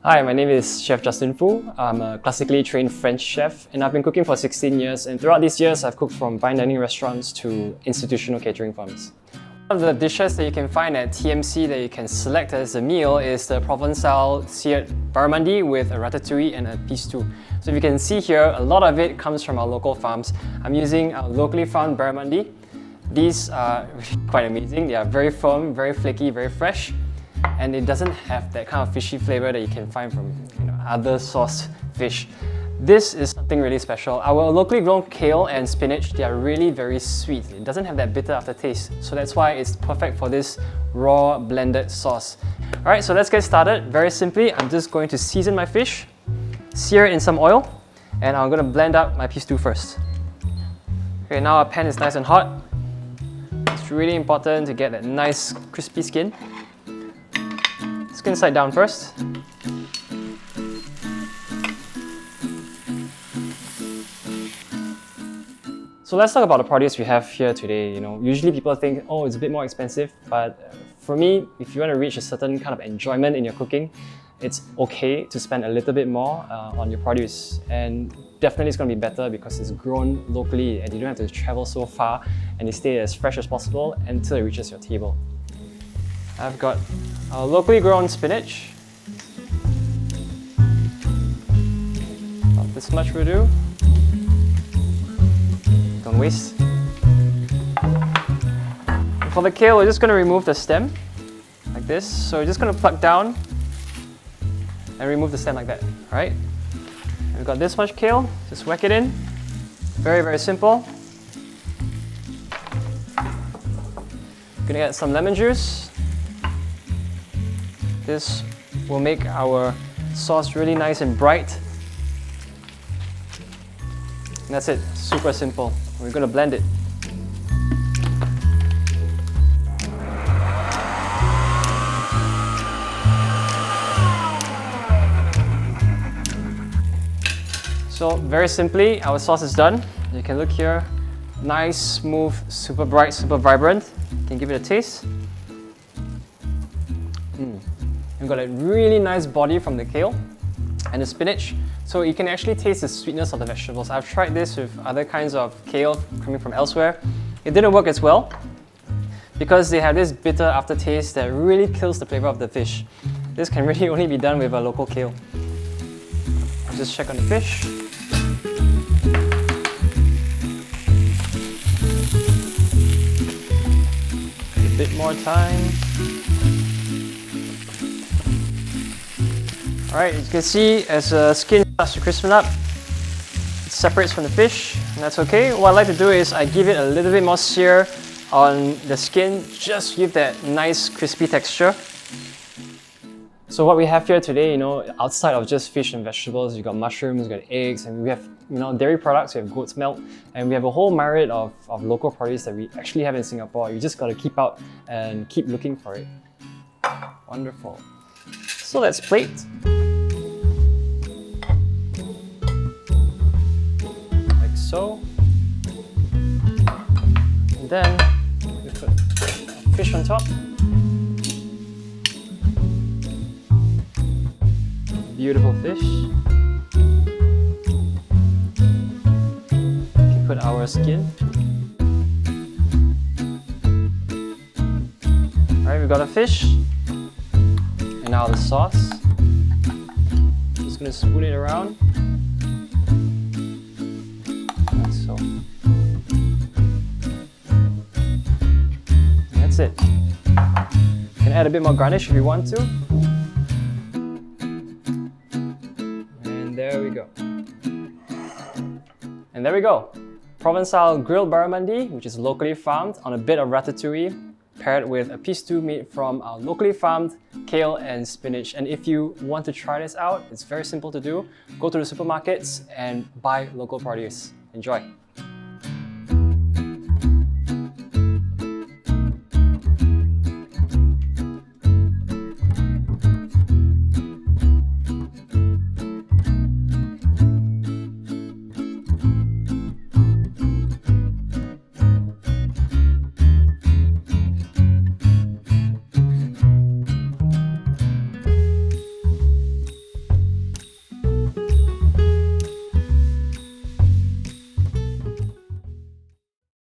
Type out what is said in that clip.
Hi, my name is Chef Justin Foo. I'm a classically trained French chef and I've been cooking for 16 years, and throughout these years I've cooked from fine dining restaurants to institutional catering firms. One of the dishes that you can find at TMC that you can select as a meal is the Provençal seared barramundi with a ratatouille and a pistou. So if you can see here, a lot of it comes from our local farms. I'm using our locally farmed barramundi. These are quite amazing. They are very firm, very flaky, very fresh, and it doesn't have that kind of fishy flavor that you can find from other sauce fish. This is something really special. Our locally grown kale and spinach, they are really very sweet. It doesn't have that bitter aftertaste, so that's why it's perfect for this raw blended sauce. Alright, so let's get started. Very simply, I'm just going to season my fish, sear it in some oil, and I'm going to blend up my pistou first. Okay, now our pan is nice and hot. It's really important to get that nice crispy skin. Skin side down first. So let's talk about the produce we have here today. Usually people think, oh, it's a bit more expensive, but for me, if you want to reach a certain kind of enjoyment in your cooking, it's okay to spend a little bit more on your produce. And definitely it's going to be better because it's grown locally and you don't have to travel so far, and you stay as fresh as possible until it reaches your table. I've got our locally grown spinach. About this much will do. Don't waste. And for the kale, we're just going to remove the stem like this. So we're just going to pluck down and remove the stem like that. Alright? We've got this much kale, just whack it in. Very, very simple. Gonna get some lemon juice. This will make our sauce really nice and bright. And that's it, super simple. We're gonna blend it. So very simply, our sauce is done. You can look here, nice, smooth, super bright, super vibrant. You can give it a taste. We've got a really nice body from the kale and the spinach. So you can actually taste the sweetness of the vegetables. I've tried this with other kinds of kale coming from elsewhere. It didn't work as well because they have this bitter aftertaste that really kills the flavor of the fish. This can really only be done with a local kale. I'll just check on the fish. A bit more time. Alright, you can see as the skin starts to crispen up, it separates from the fish, and that's okay. What I like to do is I give it a little bit more sear on the skin, just to give that nice crispy texture. So what we have here today, outside of just fish and vegetables, you've got mushrooms, you've got eggs, and we have dairy products, we have goat's milk, and we have a whole myriad of local produce that we actually have in Singapore. You just got to keep out and keep looking for it. Wonderful. So let's plate. Like so. And then we put fish on top. Beautiful fish. We can put our skin. Alright, we've got a fish. And now the sauce. Just gonna spoon it around. Like so. And that's it. You can add a bit more garnish if you want to. There we go. And there we go. Provençal grilled barramundi, which is locally farmed, on a bit of ratatouille, paired with a pistou made from our locally farmed kale and spinach. And if you want to try this out, it's very simple to do. Go to the supermarkets and buy local produce. Enjoy.